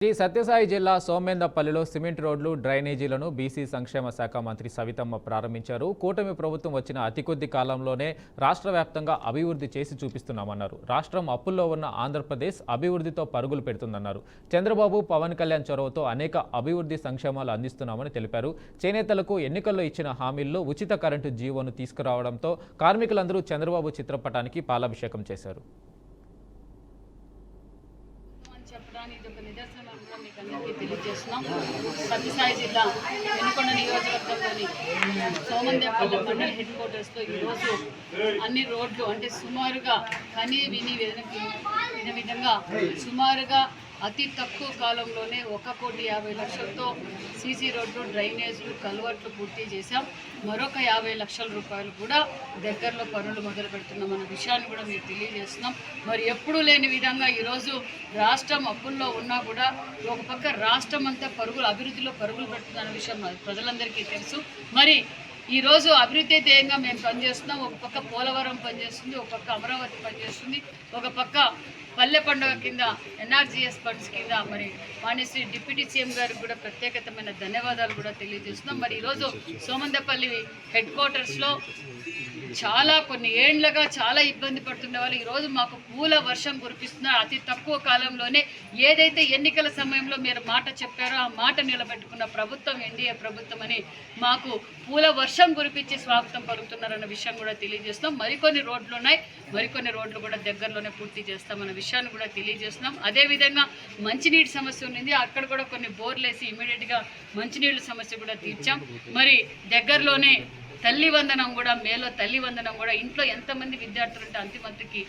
శ్రీ సత్యసాయి జిల్లా సోమేందపల్లిలో సిమెంట్ రోడ్లు డ్రైనేజీలను బీసీ సంక్షేమ శాఖ మంత్రి సవితమ్మ ప్రారంభించారు. కూటమి ప్రభుత్వం వచ్చిన అతి కొద్ది కాలంలోనే రాష్ట్ర వ్యాప్తంగా అభివృద్ధి చేసి చూపిస్తున్నామన్నారు. రాష్ట్రం అప్పుల్లో ఉన్న ఆంధ్రప్రదేశ్ అభివృద్ధితో పరుగులు పెడుతుందన్నారు. చంద్రబాబు, పవన్ కళ్యాణ్ చొరవతో అనేక అభివృద్ధి సంక్షేమాలు అందిస్తున్నామని తెలిపారు. చేనేతలకు ఎన్నికల్లో ఇచ్చిన హామీల్లో ఉచిత కరెంటు జీవోను తీసుకురావడంతో కార్మికులందరూ చంద్రబాబు చిత్రపటానికి పాలాభిషేకం చేశారు. సత్యసాయి జిల్లా వెనుకొండ నియోజకవర్గంలోని సోమందేపల్లి మండల హెడ్ క్వార్టర్స్లో ఈరోజు అన్ని రోడ్లు అంటే సుమారుగా కనీ విని విధంగా సుమారుగా అతి తక్కువ కాలంలోనే 1,50,00,000తో సీసీ రోడ్లు, డ్రైనేజ్లు, కల్వర్ట్లు పూర్తి చేశాం. మరొక 50 లక్షల రూపాయలు కూడా దగ్గరలో పనులు మొదలు పెడుతున్నామన్న విషయాన్ని కూడా మీకు తెలియజేస్తున్నాం. మరి ఎప్పుడూ లేని విధంగా ఈరోజు రాష్ట్రం అప్పుల్లో ఉన్నా కూడా ఒక పక్క రాష్ట్రం అంతా అభివృద్ధిలో పరుగులు పెడుతుందన్న విషయం ప్రజలందరికీ తెలుసు. మరి ఈరోజు అభివృద్ధి ధ్యేయంగా మేము పనిచేస్తున్నాం. ఒక పక్క పోలవరం పనిచేస్తుంది, ఒక పక్క అమరావతి పనిచేస్తుంది, ఒక పక్క పల్లె పండుగ కింద ఎన్ఆర్జీఎస్ ఫండ్స్ కింద మరి మాన్యశ్రీ డిప్యూటీ సీఎం గారికి కూడా ప్రత్యేకతమైన ధన్యవాదాలు కూడా తెలియజేస్తున్నాం. మరి ఈరోజు సోమందేపల్లి హెడ్ క్వార్టర్స్లో కొన్ని ఏళ్లుగా చాలా ఇబ్బంది పడుతున్న వాళ్ళు ఈరోజు మాకు పూల వర్షం కురిపిస్తున్నారు. అతి తక్కువ కాలంలోనే ఏదైతే ఎన్నికల సమయంలో మీరు మాట చెప్పారో ఆ మాట నిలబెట్టుకున్న ప్రభుత్వం ఎన్డీఏ ప్రభుత్వం అని మాకు పూల వర్షం కురిపించి స్వాగతం పలుకుతున్నారన్న విషయం కూడా తెలియజేస్తున్నాం. మరికొన్ని రోడ్లు ఉన్నాయి, మరికొన్ని రోడ్లు కూడా దగ్గరలోనే పూర్తి చేస్తామన్న విషయాన్ని కూడా తెలియజేస్తున్నాం. అదేవిధంగా మంచినీటి సమస్య ఉంది, అక్కడ కూడా కొన్ని బోర్లు వేసి ఇమీడియట్గా మంచినీళ్ళ సమస్య కూడా తీర్చాం. మరి దగ్గరలోనే తల్లి వందనం కూడా మేలో తల్లి వందనం కూడా ఇంట్లో ఎంతమంది విద్యార్థులు ఉంటే అంతిమంతికి